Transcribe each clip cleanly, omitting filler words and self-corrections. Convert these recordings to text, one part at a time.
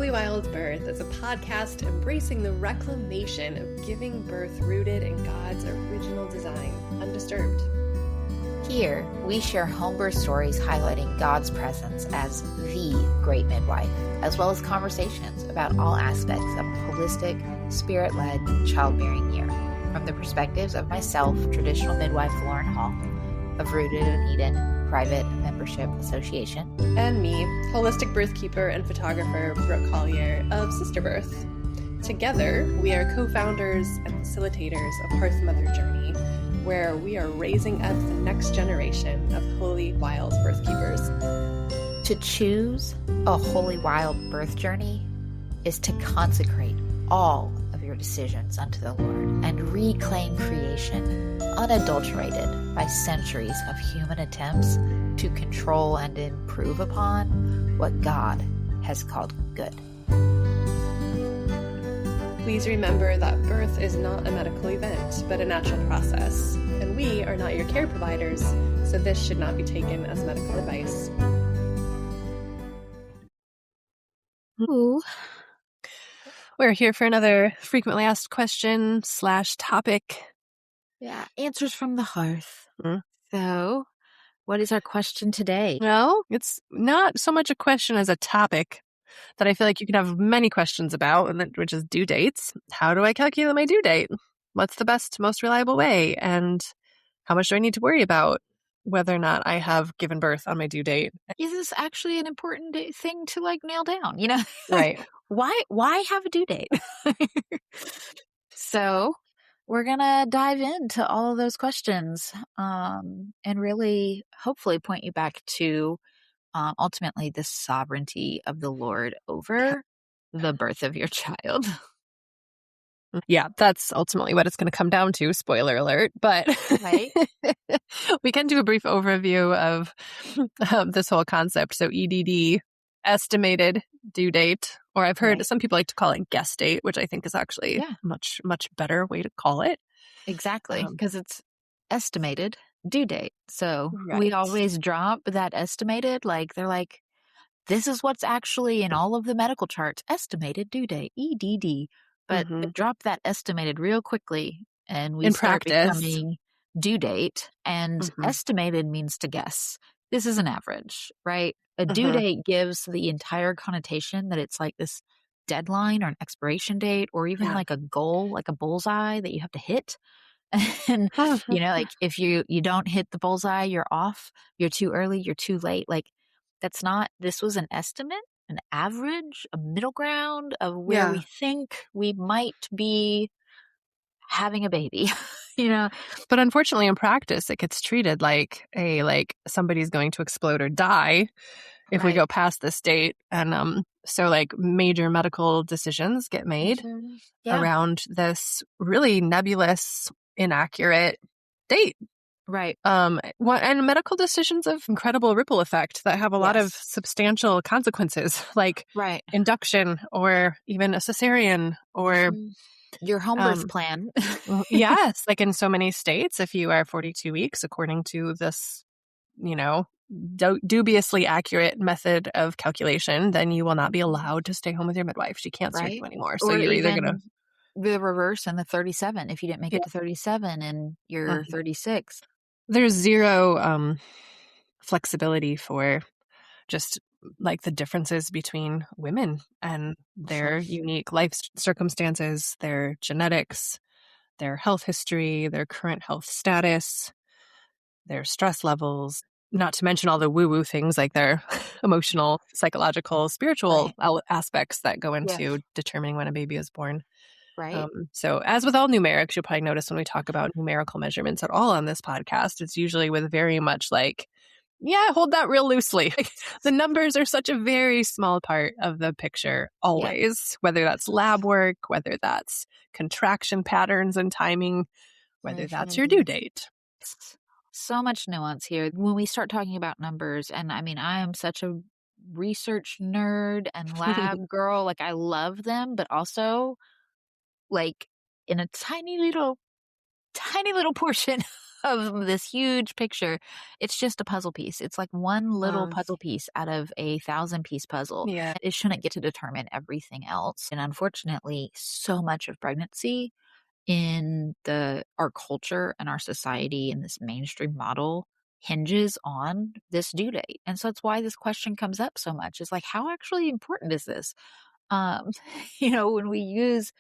Holy Wild Birth is a podcast embracing the reclamation of giving birth rooted in God's original design, undisturbed. Here, we share home birth stories highlighting God's presence as the great midwife, as well as conversations about all aspects of a holistic, spirit-led childbearing year, from the perspectives of myself, traditional midwife Lauren Hall, of Rooted in Eden Private Membership Association, And me, holistic birthkeeper and photographer Brooke Collier of Sister Birth. Together, we are co-founders and facilitators of Hearth Mother Journey, where we are raising up the next generation of holy wild birth keepers. To choose a holy wild birth journey is to consecrate all of your decisions unto the Lord and reclaim creation unadulterated by centuries of human attempts to control and improve upon what God has called good. Please remember that birth is not a medical event, but a natural process, and we are not your care providers, so this should not be taken as medical advice. Ooh. We're here for another frequently asked question / topic. Yeah, answers from the hearth. Mm. So, what is our question today? No, it's not so much a question as a topic that I feel like you can have many questions about, which is due dates. How do I calculate my due date? What's the best, most reliable way? And how much do I need to worry about whether or not I have given birth on my due date? Is this actually an important thing to nail down? Right. Why have a due date? So we're going to dive into all of those questions and really hopefully point you back to ultimately the sovereignty of the Lord over the birth of your child. Yeah, that's ultimately what it's going to come down to. Spoiler alert. But Right. We can do a brief overview of this whole concept. So EDD, estimated due date, or I've heard some people like to call it guess date, which I think is actually a much, much better way to call it. Exactly, because it's estimated due date. So we always drop that estimated, they're like, this is what's actually in all of the medical charts, estimated due date, EDD. But drop that estimated real quickly, and we start becoming due date. And estimated means to guess. This is an average, right? A due date gives the entire connotation that it's like this deadline or an expiration date, or even like a goal, like a bullseye that you have to hit. And, if you don't hit the bullseye, you're off, you're too early, you're too late. This was an estimate, an average, a middle ground of where we think we might be having a baby, But unfortunately in practice, it gets treated like somebody's going to explode or die if we go past this date. And so major medical decisions get made around this really nebulous, inaccurate date. Right. And medical decisions have incredible ripple effect that have a lot of substantial consequences, like induction or even a cesarean or your home birth plan. Yes. Like in so many states, if you are 42 weeks, according to this, dubiously accurate method of calculation, then you will not be allowed to stay home with your midwife. She can't serve you anymore. So you're either going to... the reverse and the 37, if you didn't make it to 37 and you're 36. There's zero flexibility for just the differences between women and their unique life circumstances, their genetics, their health history, their current health status, their stress levels, not to mention all the woo-woo things like their emotional, psychological, spiritual aspects that go into determining when a baby is born. Right. So as with all numerics, you'll probably notice when we talk about numerical measurements at all on this podcast, it's usually with very much hold that real loosely. The numbers are such a very small part of the picture always, whether that's lab work, whether that's contraction patterns and timing, whether that's your due date. So much nuance here. When we start talking about numbers, and I mean, I am such a research nerd and lab girl, I love them, but also in a tiny little portion of this huge picture. It's just a puzzle piece. It's like one little puzzle piece out of a 1,000-piece puzzle. Yeah. It shouldn't get to determine everything else. And unfortunately, so much of pregnancy in our culture and our society and this mainstream model hinges on this due date. And so that's why this question comes up so much. Is like, how actually important is this? When we use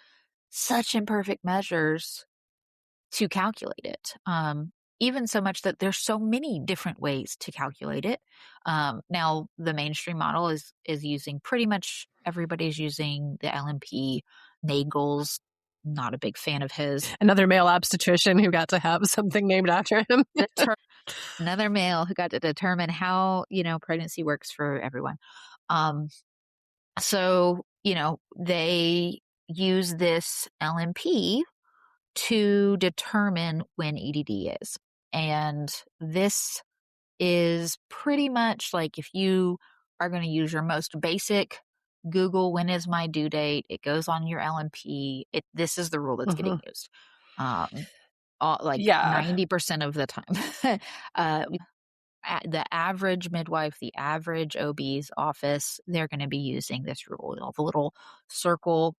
such imperfect measures to calculate it. Even so much that there's so many different ways to calculate it. Now, the mainstream model is using pretty much everybody's using the LMP. Nagel's not a big fan of his. Another male obstetrician who got to have something named after him. Another male who got to determine how, pregnancy works for everyone. So, they use this LMP to determine when EDD is. And this is pretty much like if you are going to use your most basic Google, when is my due date? It goes on your LMP. This is the rule that's getting used. 90% of the time. The average midwife, the average OB's office, they're going to be using this rule. The little circle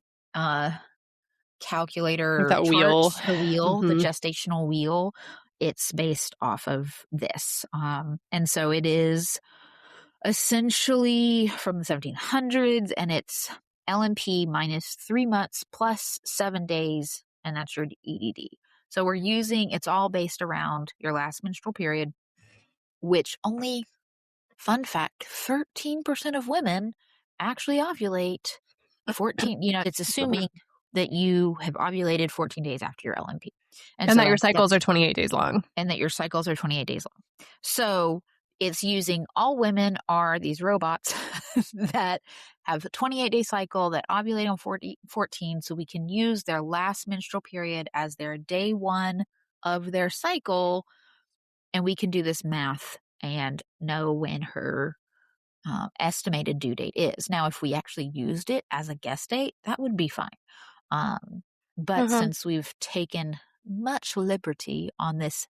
calculator, that wheel, the wheel, the gestational wheel. It's based off of this. And so it is essentially from the 1700s, and it's LMP minus 3 months plus 7 days, and that's your EDD. So it's all based around your last menstrual period, which only, fun fact, 13% of women actually ovulate 14, it's assuming that you have ovulated 14 days after your LMP. And so that your cycles are 28 days long. And that your cycles are 28 days long. So it's using all women are these robots that have a 28-day cycle that ovulate on 14. So we can use their last menstrual period as their day one of their cycle. And we can do this math and know when her estimated due date is. Now, if we actually used it as a guess date, that would be fine. But since we've taken much liberty on this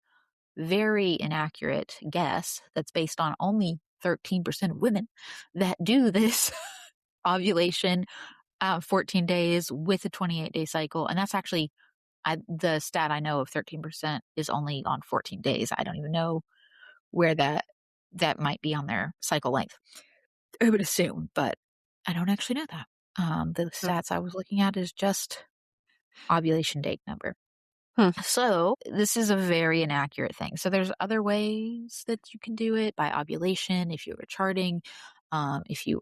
very inaccurate guess that's based on only 13% of women that do this ovulation 14 days with a 28-day cycle, and that's actually the stat I know of 13% is only on 14 days. I don't even know where that might be on their cycle length. I would assume, but I don't actually know that. The stats I was looking at is just ovulation date number. So this is a very inaccurate thing. So there's other ways that you can do it by ovulation. If you were charting, if you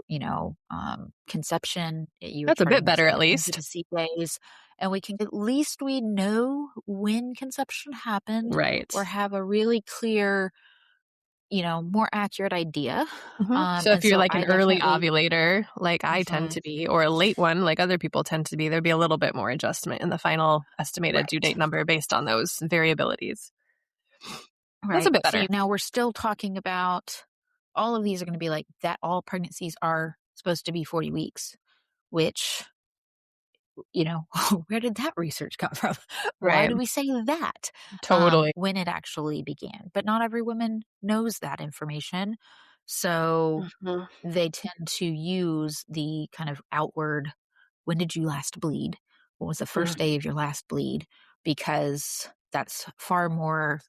conception, that's a bit better at least. Days, and at least we know when conception happened, right? Or have a really clear, more accurate idea. So if you're like an early ovulator, like I tend to be, or a late one, like other people tend to be, there'd be a little bit more adjustment in the final estimated due date number based on those variabilities. Right. That's a bit better. So now we're still talking about all of these are going to be like that. All pregnancies are supposed to be 40 weeks, which, where did that research come from? Why do we say that? Totally. When it actually began. But not every woman knows that information. So they tend to use the kind of outward, when did you last bleed? What was the first day of your last bleed? Because that's far more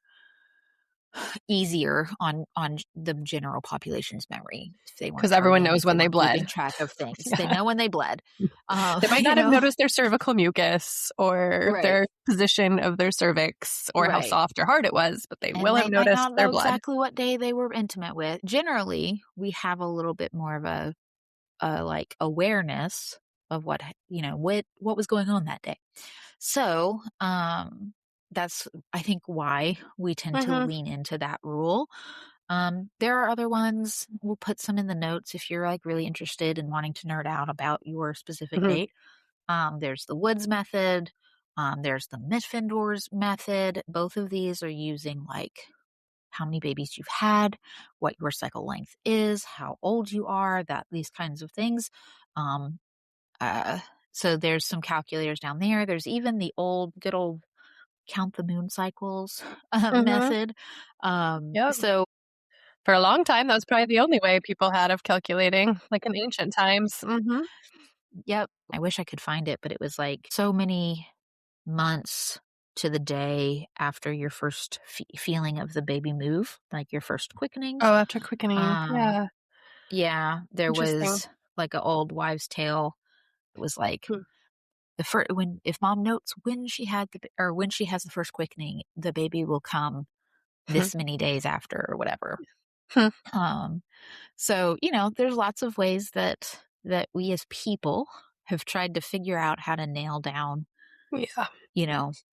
easier on the general population's memory. Because everyone knows when they bled. Keeping track of things. They know when they bled. They might not have noticed their cervical mucus or their position of their cervix or how soft or hard it was, but they will have noticed their blood. Exactly what day they were intimate with. Generally, we have a little bit more of a like awareness of what was going on that day. So, that's, I think, why we tend to lean into that rule. There are other ones. We'll put some in the notes if you're like really interested in wanting to nerd out about your specific date. There's the Woods method. There's the Mitfindor's method. Both of these are using like how many babies you've had, what your cycle length is, how old you are, these kinds of things. So there's some calculators down there. There's even the good old count the moon cycles Mm-hmm. method. Yep. So For a long time, that was probably the only way people had of calculating, like in ancient times. Mm-hmm. yep, I wish I could find it, but it was like so many months to the day after your first feeling of the baby move, like your first quickenings. Oh, after quickening. Um, Yeah. yeah, there Interesting. was like an old wives' tale. It was like Hmm. the first when if mom notes when she had or when she has the first quickening, the baby will come Hmm. this many days after or whatever. Hmm. Um, so there's lots of ways that we as people have tried to figure out how to nail down Yeah.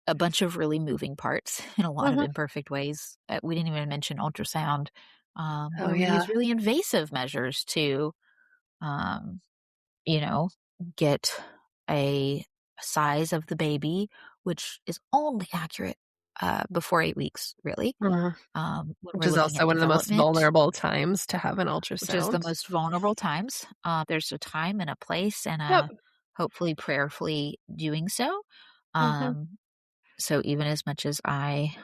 a bunch of really moving parts in a lot of Mm-hmm. imperfect ways. We didn't even mention ultrasound, Oh, where we yeah. use really invasive measures to, um, you know, get a size of the baby, which is only accurate before 8 weeks, really. Mhm. When Which we're is looking at also one of the most development, vulnerable times to have an which is the ultrasound. most vulnerable times. There's a time and a place, and Yep. hopefully prayerfully doing so. Mhm. Um, so even as much as I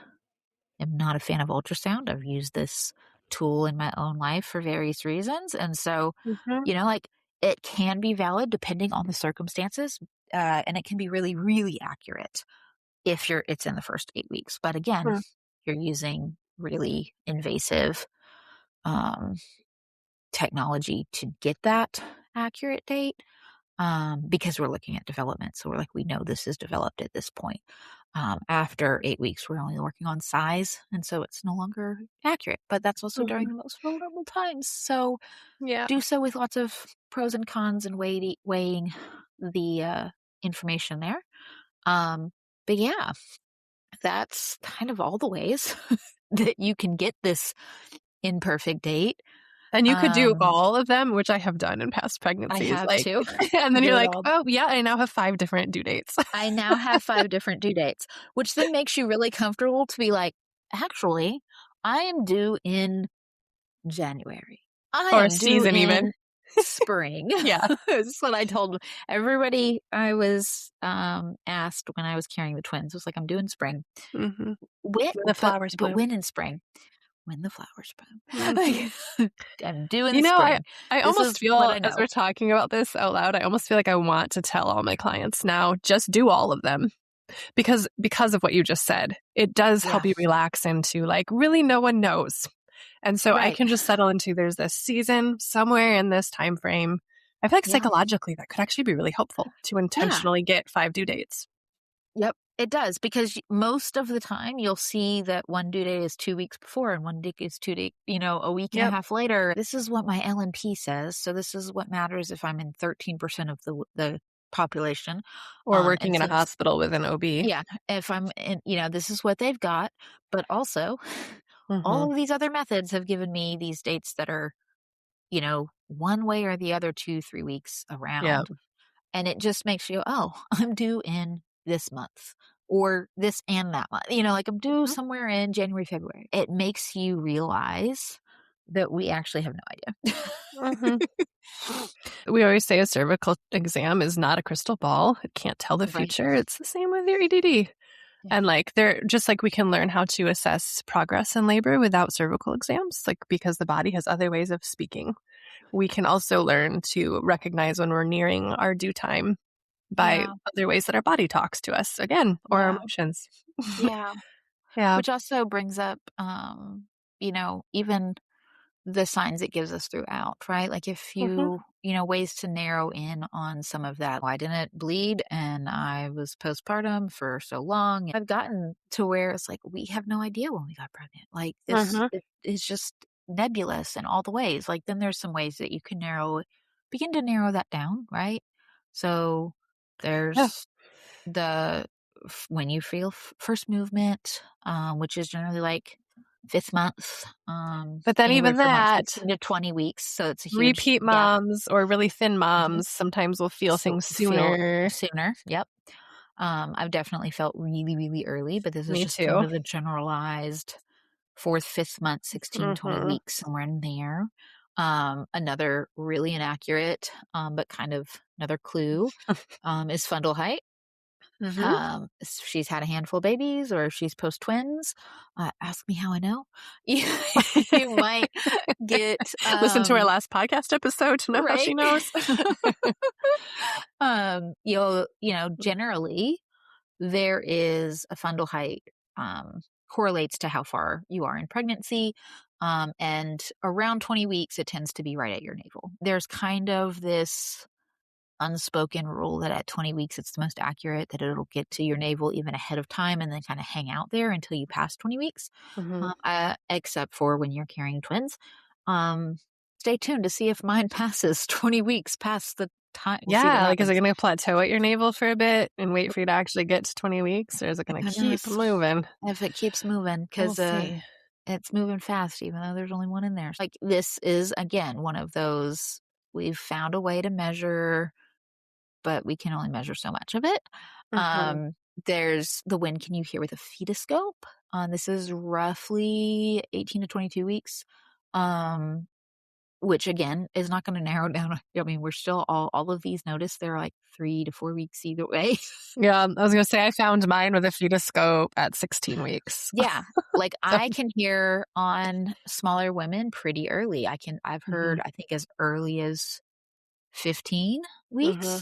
am not a fan of ultrasound, I've used this tool in my own life for various reasons. And so, Mhm. like it can be valid depending on the circumstances. And it can be really, really accurate if it's in the first 8 weeks. But again, Mm. you're using really invasive um, technology to get that accurate date because we're looking at development. So we're like, we know this is developed at this point. After 8 weeks, we're only working on size. And so it's no longer accurate, but that's also during Mhm. the most vulnerable times. So Yeah. do so with lots of pros and cons and weighing the information there. Um, but yeah, that's kind of all the ways that you can get this imperfect date. And you could do Um, all of them, which I have done in past I pregnancies, have like to and then do you're it like, all. "Oh, yeah, I now have 5 different due dates." I now have 5 different due dates, which then makes you really comfortable to be like, "Actually, I am due in January. I Or a am due season even. in spring." Yeah. This is what I told everybody I was, asked when I was carrying the twins. It was like, "I'm due in spring." Mhm. When When the but flowers but bloom. when in spring? When the flowers bloom. Mhm. Like, I'm due in You know, I spring. I This almost is what feel I as know. we're talking about this out loud, I almost feel like I want to tell all my clients now, just do all of them. Because of what you just said. It does Yeah, help you relax into, like, really no one knows. And so I right. can just settle into there's this season somewhere in this time frame. I feel like Yeah. psychologically that could actually be really helpful to Yeah. intentionally get 5 due dates. Yep, it does because most of the time you'll see that one due date is 2 weeks before and one date is a week and a Yep. half later. This is what my LNP says, so this is what matters if I'm in 13% of the population. Or And working in a since hospital with an OB. yeah, if I'm in, this is what they've got, but also all Mhm. of these other methods have given me these dates that are, one way or the other 2, 3 weeks Yep. around. And it just makes you go, "Oh, I'm due in this month or this and that month." Like I'm due Mhm. somewhere in January, February. It makes you realize that we actually have no Mhm. idea. We always say a cervical exam is not a crystal ball. It can't tell the Right. future. It's the same with your EDD. Yeah. And like they're just like we can learn how to assess progress in labor without cervical exams, like because the body has other ways of speaking. We can also learn to recognize when we're nearing our due time by Yeah. other ways that our body talks to us again, or our Yeah. emotions. Yeah. Yeah. Which also brings up, even the signs it gives us throughout, right? Like if Mhm. ways to narrow in on some of that. I didn't bleed and I was postpartum for so long. I've gotten to where it's like, we have no idea when we got pregnant. Like Mhm. it's just nebulous in all the ways. Like then there's some ways that you can begin to narrow that down, right? So Yeah. there's the when you feel first movement, which is generally like fifth month, But then anywhere even from like that, 16 to 20 weeks. So it's a huge repeat gap. moms or really thin Mhm. moms sometimes will feel So things feel sooner. sooner. Yep. I've definitely felt really, really early, but this is Me just sort too. of the generalized fourth, fifth month, 16, 20 Mhm. weeks, somewhere in there. Another really inaccurate, but kind of another clue, is fundal height. She's had a handful of babies, or if she's post twins, ask me how I know. You, you might get listen to our last podcast episode to know how she knows. Generally there is a fundal height correlates to how far you are in pregnancy. And around 20 weeks, it tends to be right at your navel. There's kind of this unspoken rule that at 20 weeks, it's the most accurate, that it'll get to your navel even ahead of time and then kind of hang out there until you pass 20 weeks, except for when you're carrying twins. Stay tuned to see if mine passes 20 weeks past the time. We'll yeah, like, is it going to plateau at your navel for a bit and wait for you to actually get to 20 weeks, or is it going to keep moving? If it keeps moving, because it's moving fast, even though there's only one in there. Like, this is, again, one of those, we've found a way to measure, but we can only measure so much of it. There's the when can you hear with a fetoscope. This is roughly 18 to 22 weeks. Which again is not going to narrow down. I mean, we're still all of these, notice they're like 3 to 4 weeks either way. Yeah, I was going to say I found mine with a fetoscope at 16 weeks. Yeah, like I can hear on smaller women pretty early. I've heard I think as early as 15 weeks.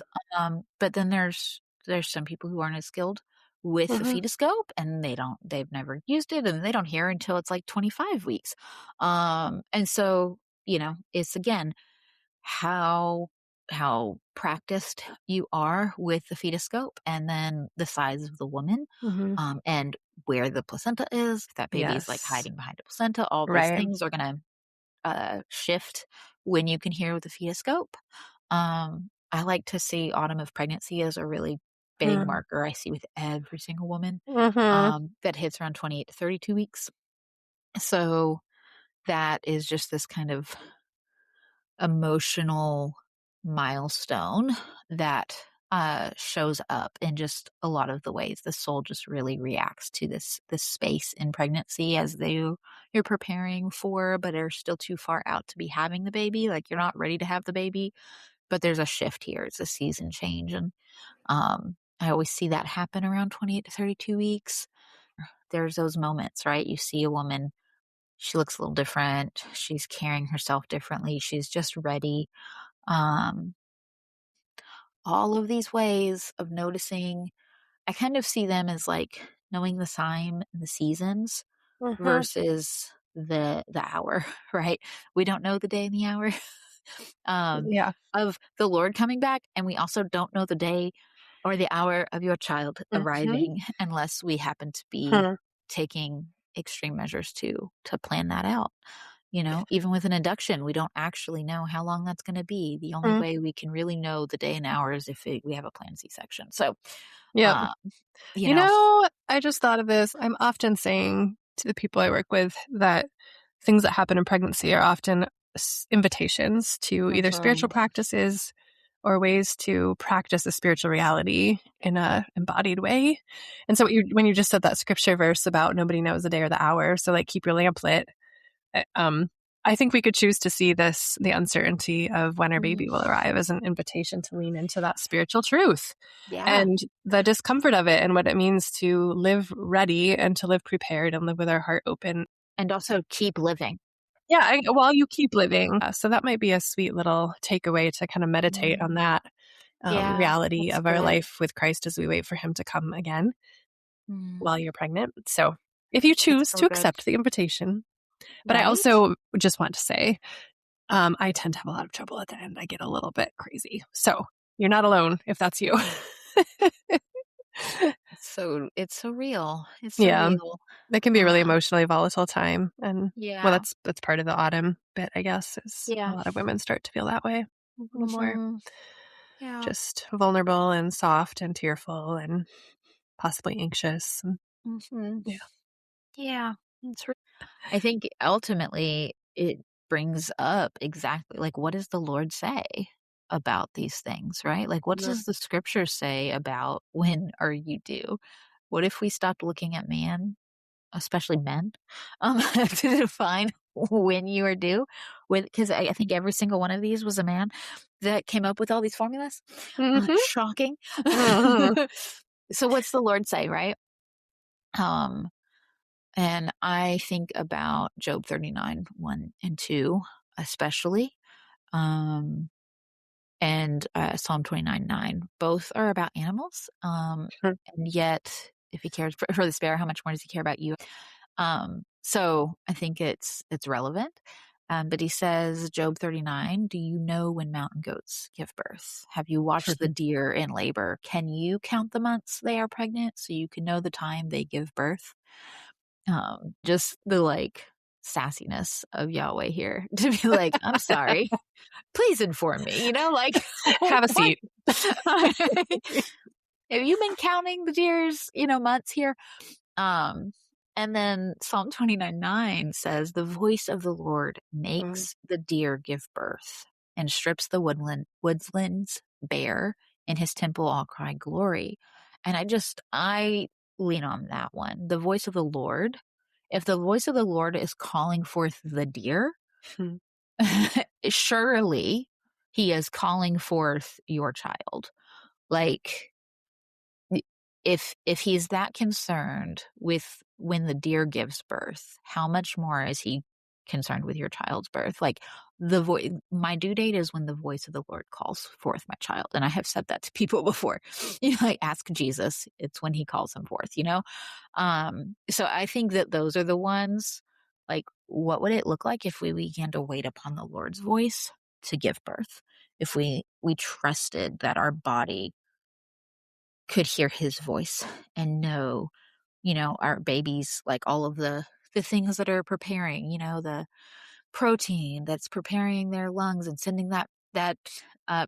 But then there's some people who aren't as skilled with the fetoscope, and they've never used it, and they don't hear until it's like 25 weeks. And so, it's again how practiced you are with the fetoscope, and then the size of the woman, and where the placenta is. If that baby is like hiding behind a placenta, all those things are going to shift when you can hear with the fetoscope. I like to see autumn of pregnancy as a really big marker I see with every single woman that hits around 28 to 32 weeks. So that is just this kind of emotional milestone that shows up in just a lot of the ways the soul just really reacts to this space in pregnancy as you're preparing for, but are still too far out to be having the baby. Like, you're not ready to have the baby, but there's a shift here. It's a season change. And I always see that happen around 28 to 32 weeks. There's those moments, right? You see a woman, she looks a little different. She's carrying herself differently. She's just ready. All of these ways of noticing, I kind of see them as like knowing the sign and the seasons versus the hour, right? We don't know the day and the hour of the Lord coming back, and we also don't know the day or the hour of your child arriving unless we happen to be taking extreme measures to plan that out. Even with an induction, we don't actually know how long that's going to be. The only way we can really know the day and hour is if we have a planned C-section. So, I just thought of this. I'm often saying to the people I work with that things that happen in pregnancy are often invitations to either spiritual practices or ways to practice a spiritual reality in a embodied way. And so when you just said that scripture verse about nobody knows the day or the hour, so like keep your lamp lit, I think we could choose to see the uncertainty of when our baby will arrive as an invitation to lean into that spiritual truth and the discomfort of it and what it means to live ready and to live prepared and live with our heart open. And also keep living. Yeah, while you keep living. So that might be a sweet little takeaway to kind of meditate on that reality of our life with Christ as we wait for him to come again while you're pregnant. So if you choose to accept the invitation. But I also just want to say, I tend to have a lot of trouble at the end. I get a little bit crazy. So you're not alone if that's you. It's so real. It's so real. It can be a really emotionally volatile time. And well, that's part of the autumn bit, I guess, is a lot of women start to feel that way a little more. Yeah. Just vulnerable and soft and tearful and possibly anxious. Yeah. It's I think ultimately it brings up exactly like, what does the Lord say about these things, right? Like, what does the scripture say about when are you due? What if we stopped looking at man, especially men, to define when you are due? Because I think every single one of these was a man that came up with all these formulas. Shocking. So what's the Lord say, right? And I think about Job 39, 1 and 2, especially. And Psalm 29, 9. Both are about animals. And yet, if he cares for the sparrow, how much more does he care about you? So I think it's relevant. But he says, Job 39, do you know when mountain goats give birth? Have you watched the deer in labor? Can you count the months they are pregnant so you can know the time they give birth? Just the sassiness of Yahweh here to be like, I'm sorry, please inform me, Have a seat. Have you been counting the deer's, months here? And then Psalm 29, 9 says, the voice of the Lord makes the deer give birth and strips the woodlands bare. In his temple all cry glory. And I lean on that one. The voice of the Lord. If the voice of the Lord is calling forth the deer, surely he is calling forth your child. Like, if he's that concerned with when the deer gives birth, how much more is he concerned with your child's birth? Like, my due date is when the voice of the Lord calls forth my child. And I have said that to people before. Ask Jesus. It's when he calls him forth, So I think that those are the ones, what would it look like if we began to wait upon the Lord's voice to give birth? If we trusted that our body could hear his voice and know, our babies, all of the things that are preparing, the protein that's preparing their lungs and sending that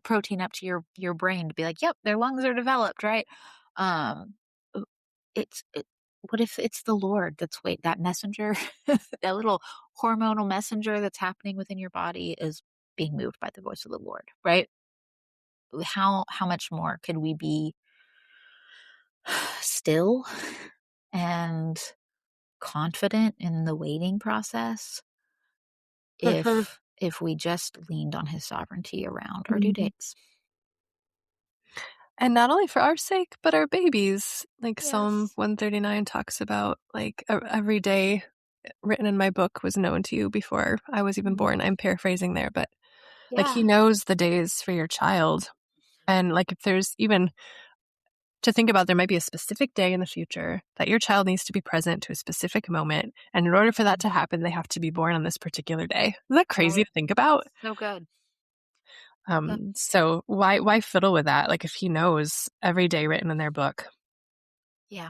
protein up to your brain to be like, yep, their lungs are developed, right? What if it's the Lord that messenger, that little hormonal messenger that's happening within your body is being moved by the voice of the Lord, right? How much more could we be still and confident in the waiting process if we just leaned on his sovereignty around our due dates. And not only for our sake, but our babies. Yes. Psalm 139 talks about every day written in my book was known to you before I was even born. I'm paraphrasing there, but he knows the days for your child. And if there's even to think about, there might be a specific day in the future that your child needs to be present to a specific moment. And in order for that to happen, they have to be born on this particular day. Isn't that crazy to think about? So good. So why fiddle with that? If he knows every day written in their book,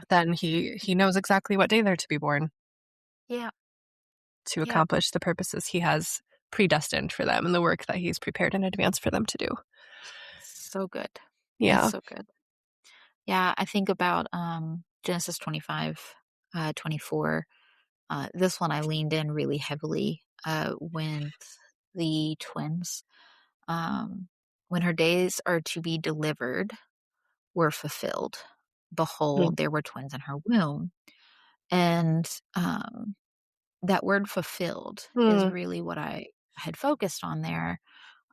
then he knows exactly what day they're to be born. To accomplish the purposes he has predestined for them and the work that he's prepared in advance for them to do. So good. Yeah. That's so good. Yeah, I think about Genesis 25, 24. This one I leaned in really heavily when the twins, when her days are to be delivered, were fulfilled. Behold, there were twins in her womb. And that word fulfilled is really what I had focused on there.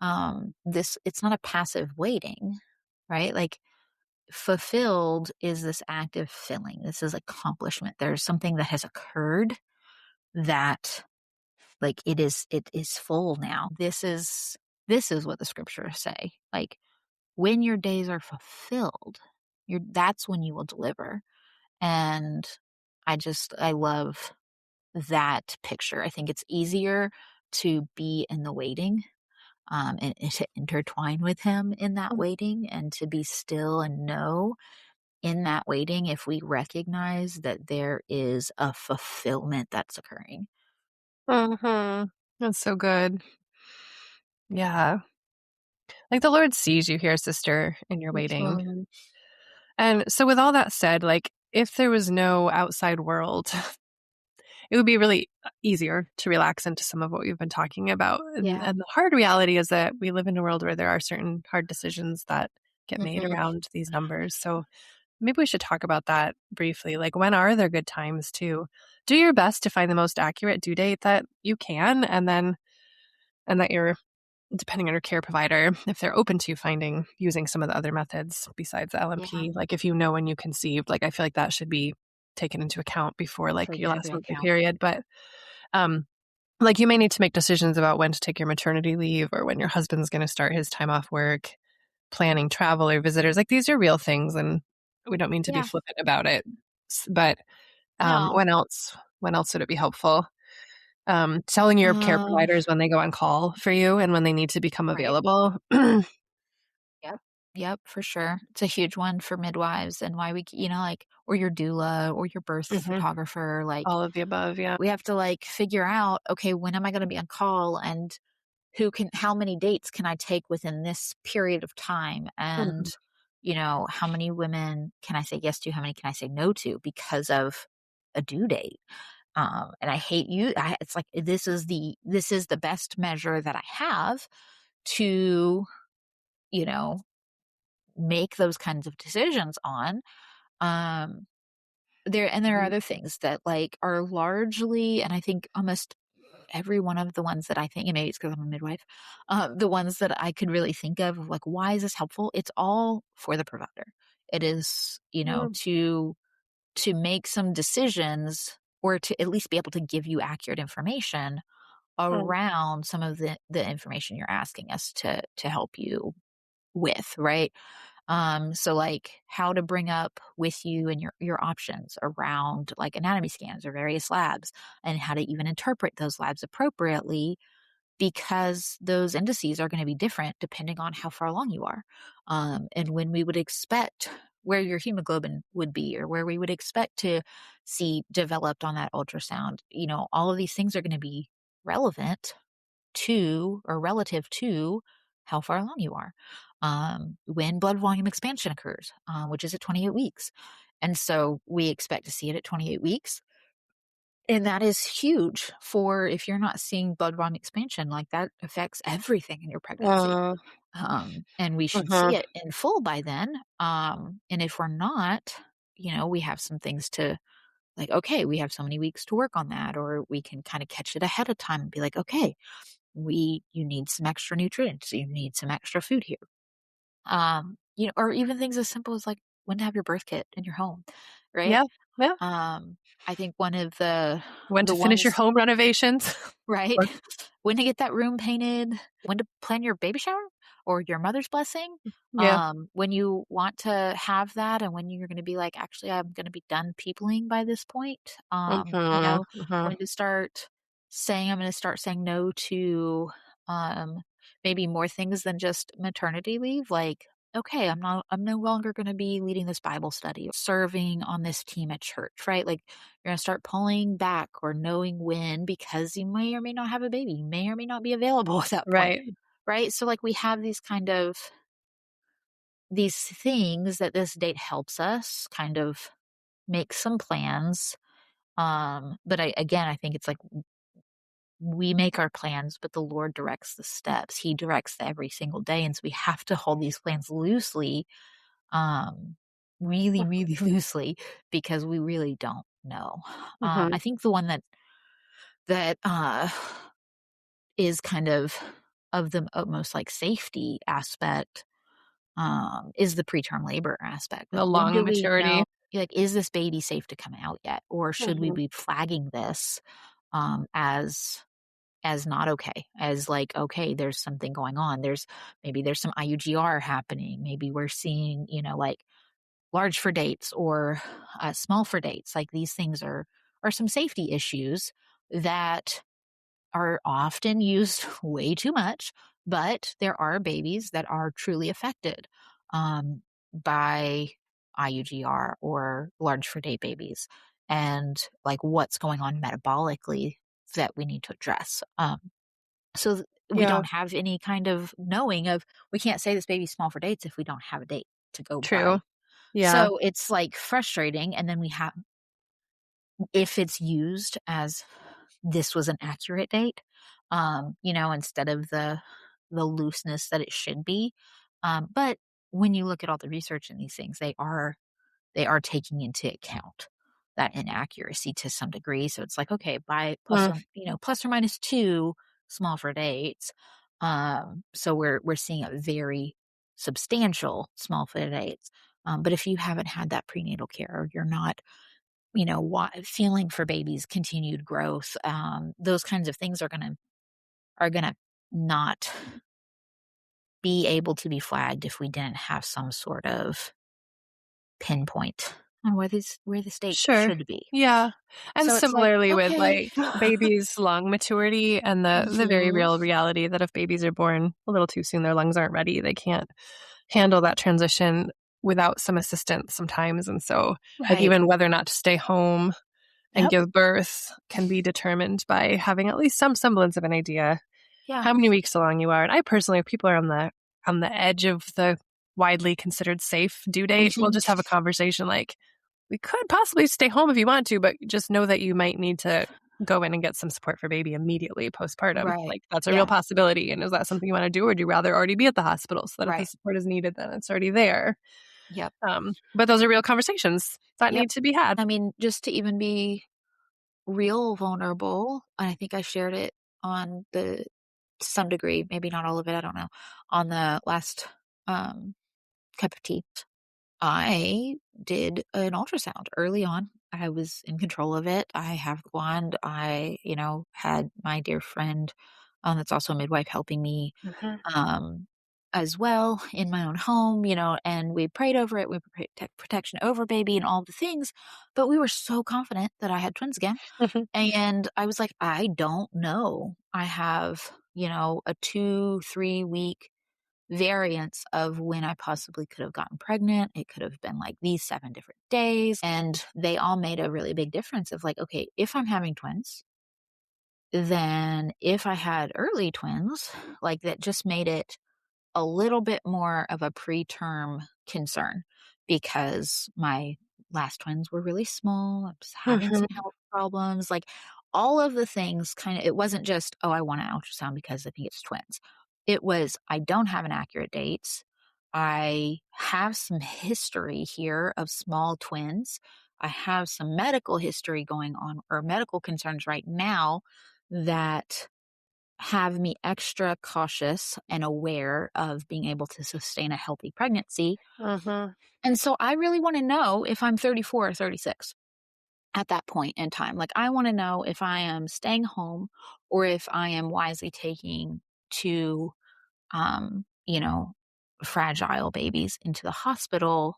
It's not a passive waiting, right? Fulfilled is this active filling. This is accomplishment. There's something that has occurred that it is full now. This is what the scriptures say. When your days are fulfilled, that's when you will deliver. And I love that picture. I think it's easier to be in the waiting and to intertwine with him in that waiting and to be still and know in that waiting if we recognize that there is a fulfillment that's occurring. That's so good. Yeah. The Lord sees you here, sister, in your waiting. And so with all that said, if there was no outside world, it would be really easier to relax into some of what we've been talking about. And the hard reality is that we live in a world where there are certain hard decisions that get made around these numbers. So maybe we should talk about that briefly. When are there good times to do your best to find the most accurate due date that you can, and that you're depending on your care provider, if they're open to using some of the other methods besides the LMP, Yeah. like if you know when you conceived, like I feel like that should be taken into account before like your last monthly account. period. But like you may need to make decisions about when to take your maternity leave or when your husband's going to start his time off work, planning travel or visitors. Like these are real things, and we don't mean to be flippant about it. But No. when else would it be helpful? Telling your care providers when they go on call for you and when they need to become available. Yep. Yep, for sure. It's a huge one for midwives and why we, like, or your doula or your birth photographer, like all of the above. Yeah. we have to like figure out, okay, when am I going to be on call and how many dates can I take within this period of time? And, how many women can I say yes to? How many can I say no to because of a due date? And I hate it's like, this is the best measure that I have to, make those kinds of decisions on. There are other things that like are largely, and I think almost every one of the ones that I think, and maybe it's because I'm a midwife, the ones that I could really think of like, why is this helpful? It's all for the provider. It is, to make some decisions or to at least be able to give you accurate information around some of the information you're asking us to help you with, right? So like how to bring up with you and your options around like anatomy scans or various labs and how to even interpret those labs appropriately because those indices are going to be different depending on how far along you are. And when we would expect where your hemoglobin would be or where we would expect to see developed on that ultrasound, all of these things are going to be relevant to or relative to how far along you are. When blood volume expansion occurs, which is at 28 weeks. And so we expect to see it at 28 weeks. And that is huge for if you're not seeing blood volume expansion, like that affects everything in your pregnancy. And we should see it in full by then. And if we're not, we have some things to like, okay, we have so many weeks to work on that, or we can kind of catch it ahead of time and be like, okay, you need some extra nutrients. You need some extra food here. Or even things as simple as like when to have your birth kit in your home, right? Yeah. Yeah. I think one of the when to finish your home renovations, right? When to get that room painted, when to plan your baby shower or your mother's blessing. Yeah. When you want to have that and when you're going to be like, actually, I'm going to be done peopling by this point. When to start saying, I'm going to start saying no to maybe more things than just maternity leave. Like, okay, I'm no longer going to be leading this Bible study, serving on this team at church, right? Like you're going to start pulling back or knowing when, because you may or may not have a baby, you may or may not be available at that point. Right. So like we have these things that this date helps us kind of make some plans. But I think it's like we make our plans, but the Lord directs the steps. He directs every single day. And so we have to hold these plans loosely, really, really loosely, because we really don't know. I think the one that is kind of the utmost like safety aspect is the preterm labor aspect. The Like, when long do we maturity. know, like, is this baby safe to come out yet? Or should we be flagging this as not okay, as like, okay, there's something going on. Maybe there's some IUGR happening. Maybe we're seeing, like large for dates or small for dates. Like these things are some safety issues that are often used way too much, but there are babies that are truly affected by IUGR or large for date babies and like what's going on metabolically that we need to address. So we don't have any kind of knowing of, we can't say this baby's small for dates if we don't have a date to go by. Yeah. So it's like frustrating. And then if it's used as this was an accurate date, instead of the looseness that it should be. But when you look at all the research in these things, they are taking into account that inaccuracy to some degree. So it's like, okay, by plus or minus 2 small for dates, So we're seeing a very substantial small-footed aids. But if you haven't had that prenatal care, or you're not, feeling for babies' continued growth, those kinds of things are gonna not be able to be flagged if we didn't have some sort of pinpoint on where the state Sure. should be. Yeah. And So it's like, similarly with okay. like babies' lung maturity and the very Mhm. real reality that if babies are born a little too soon, their lungs aren't ready. They can't handle that transition without some assistance sometimes. And so like Right. even whether or not to stay home and Yep. give birth can be determined by having at least some semblance of an idea Yeah. how many weeks along you are. And I personally, if people are on the edge of the widely considered safe due date, we'll Mhm. just have a conversation like, we could possibly stay home if you want to, but just know that you might need to go in and get some support for baby immediately postpartum. Right. Like that's a real Yeah. possibility. And is that something you want to do, or would you rather already be at the hospital so that if the Right. support is needed, then it's already there? Yep. But those are real conversations that Yep. need to be had. I mean, just to even be real vulnerable, and I think I shared it on the to some degree, maybe not all of it, I don't know, on the last cup of tea. I did an ultrasound early on. I was in control of it. I have the wand. Had my dear friend, that's also a midwife, helping me Mhm. um, as well in my own home, and we prayed over it. We prayed protection over baby and all the things, but we were so confident that I had twins again. Mhm. And I was like, I don't know. I have, a 2-3 week variance of when I possibly could have gotten pregnant. It could have been like these 7 different days. And they all made a really big difference of like, okay, if I'm having twins, then if I had early twins, like that just made it a little bit more of a preterm concern because my last twins were really small. I was having some Mhm. health problems, like all of the things kind of, it wasn't just, oh, I want an ultrasound because I think it's twins. It was, I don't have an accurate dates. I have some history here of small twins. I have some medical history going on or medical concerns right now that have me extra cautious and aware of being able to sustain a healthy pregnancy. Mhm. And so I really want to know if I'm 34 or 36 at that point in time. Like, I want to know if I am staying home or if I am wisely taking two, um, you know, fragile babies into the hospital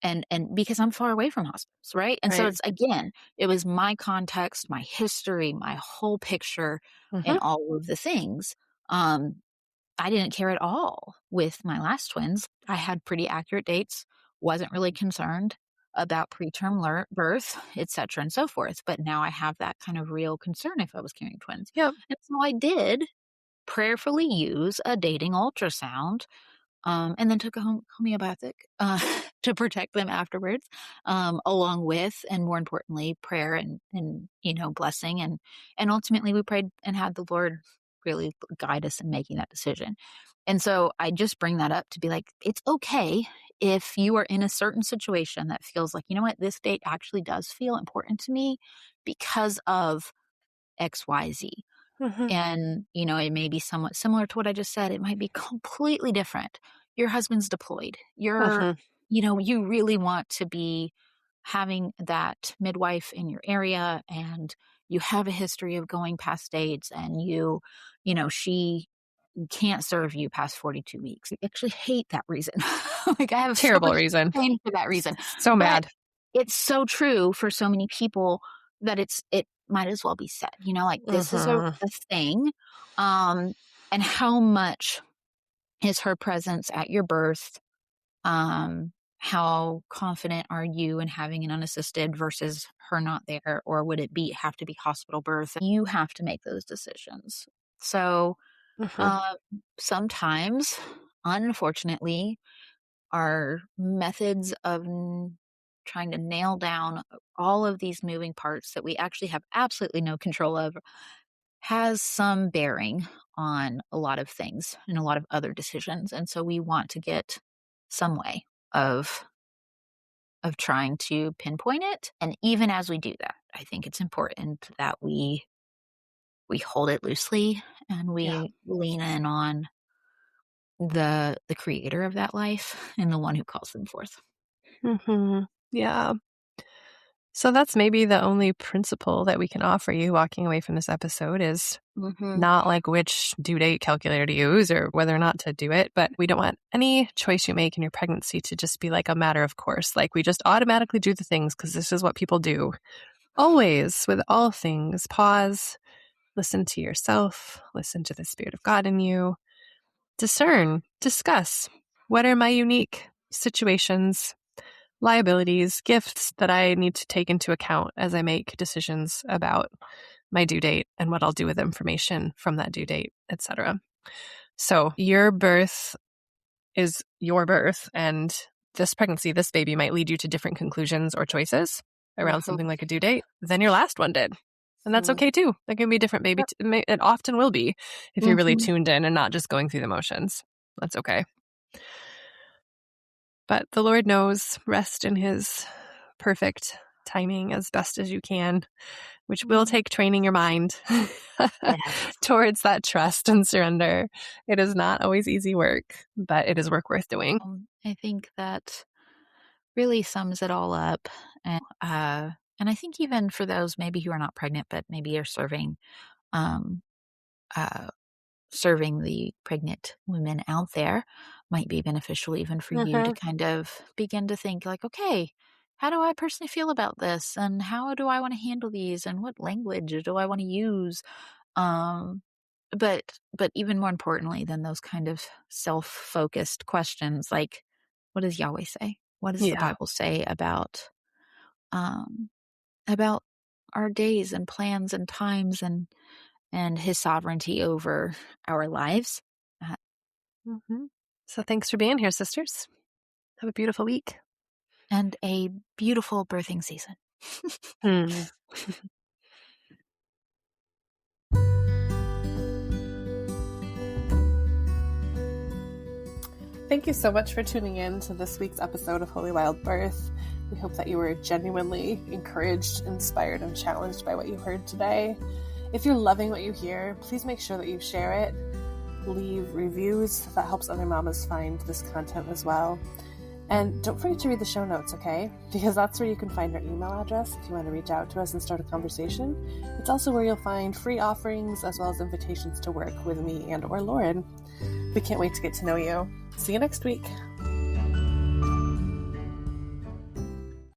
and because I'm far away from hospitals, right? And so Right. it's again, it was my context, my history, my whole picture, Mhm. and all of the things. Um, I didn't care at all with my last twins. I had pretty accurate dates, wasn't really concerned about preterm birth, et cetera, and so forth. But now I have that kind of real concern if I was carrying twins. Yep. And so I did prayerfully use a dating ultrasound, and then took a homeopathic to protect them afterwards, along with, and more importantly, prayer and blessing, and ultimately we prayed and had the Lord really guide us in making that decision. And so I just bring that up to be like, it's okay if you are in a certain situation that feels like, you know what, this date actually does feel important to me because of XYZ. Mhm. And, it may be somewhat similar to what I just said. It might be completely different. Your husband's deployed. Mhm. You really want to be having that midwife in your area and you have a history of going past dates and she can't serve you past 42 weeks. I actually hate that reason. Like I have so Terrible much reason. pain for that reason. So But mad. it's so true for so many people that it might as well be said, like this is a, Mhm. a thing. Um, and how much is her presence at your birth? How confident are you in having an unassisted versus her not there? Or would it have to be hospital birth? You have to make those decisions. So, Mhm. uh, sometimes, unfortunately, our methods of trying to nail down all of these moving parts that we actually have absolutely no control of has some bearing on a lot of things and a lot of other decisions. And so we want to get some way of trying to pinpoint it. And even as we do that, I think it's important that we we hold it loosely and we lean in on the creator of that life and the one who calls them forth. Mm-hmm. Yeah. So that's maybe the only principle that we can offer you walking away from this episode is not like which due date calculator to use or whether or not to do it, but we don't want any choice you make in your pregnancy to just be like a matter of course. Like we just automatically do the things because this is what people do. Always, with all things, pause, listen to yourself, listen to the Spirit of God in you, discern, discuss. What are my unique situations, liabilities, gifts that I need to take into account as I make decisions about my due date and what I'll do with information from that due date, etc. So your birth is your birth, and this pregnancy, this baby might lead you to different conclusions or choices around something like a due date than your last one did. And that's okay too. There can be different baby. It often will be if you're really tuned in and not just going through the motions. That's okay. But the Lord knows. Rest in his perfect timing as best as you can, which will take training your mind towards that trust and surrender. It is not always easy work, but it is work worth doing. I think that really sums it all up. And I think even for those maybe who are not pregnant, but maybe are serving the pregnant women out there, might be beneficial even for you to kind of begin to think like, okay, how do I personally feel about this? And how do I want to handle these? And what language do I want to use? But even more importantly than those kind of self-focused questions, like, what does Yahweh say? What does the Bible say about our days and plans and times and his sovereignty over our lives? So thanks for being here, sisters. Have a beautiful week. And a beautiful birthing season. Thank you so much for tuning in to this week's episode of Holy Wild Birth. We hope that you were genuinely encouraged, inspired, and challenged by what you heard today. If you're loving what you hear, please make sure that you share it. Leave reviews. That helps other mamas find this content as well. And don't forget to read the show notes, okay? Because that's where you can find our email address if you want to reach out to us and start a conversation. It's also where you'll find free offerings as well as invitations to work with me and or Lauren. We can't wait to get to know you. See you next week.